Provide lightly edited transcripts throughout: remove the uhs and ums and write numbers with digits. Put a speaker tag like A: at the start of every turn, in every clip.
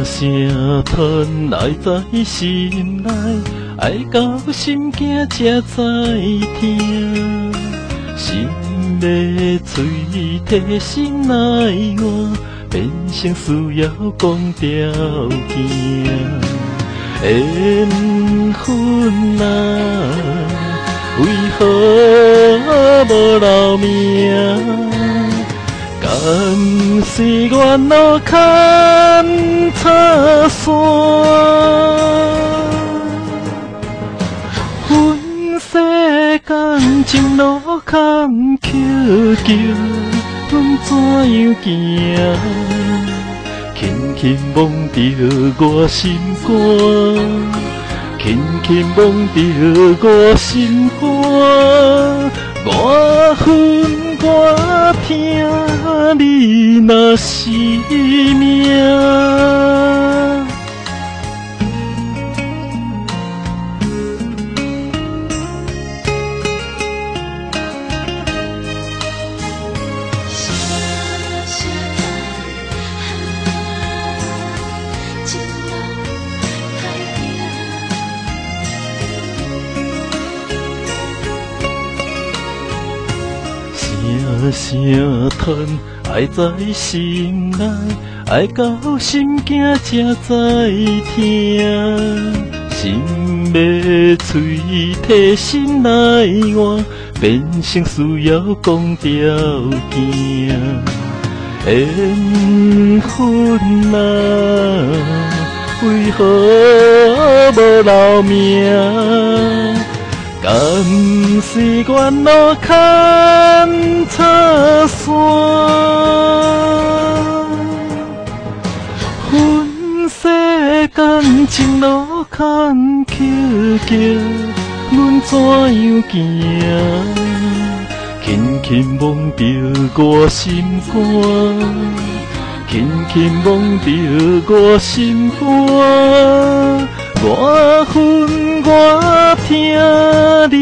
A: 声吞爱在心内，爱到心惊才知听。心要嘴替心内换，变成需要讲条件。缘分啊，为何无留名？敢是缘路牵插线，阮世间情路坎坷桥，阮怎样行？轻轻摸着我心肝，轻轻摸着我心肝，我恨我听你若是命。声声吞爱在心内，爱到心惊才知听。心要嘴替心内换，变成需要讲条件。缘分啊，为何无留名？敢是缘路牵插线，阮世间情路坎坷桥，阮怎样行？轻轻摸着我心肝，轻轻摸着我心肝。我恨我听你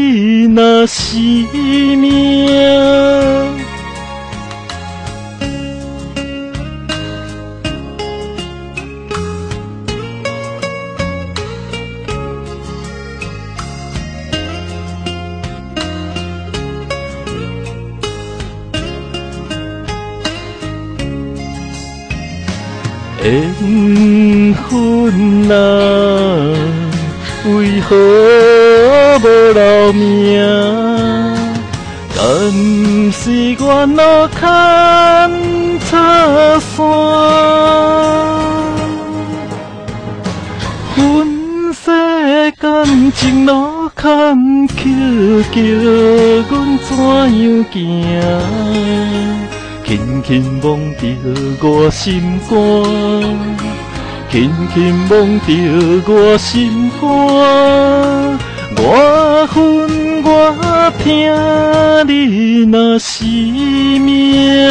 A: 若是命。缘分啊，为何无留名？敢是缘路牵插线，阮世间情路坎坷桥，阮怎样行？轻轻摸着我心肝，轻轻摸着我心肝。我恨我听你若是命。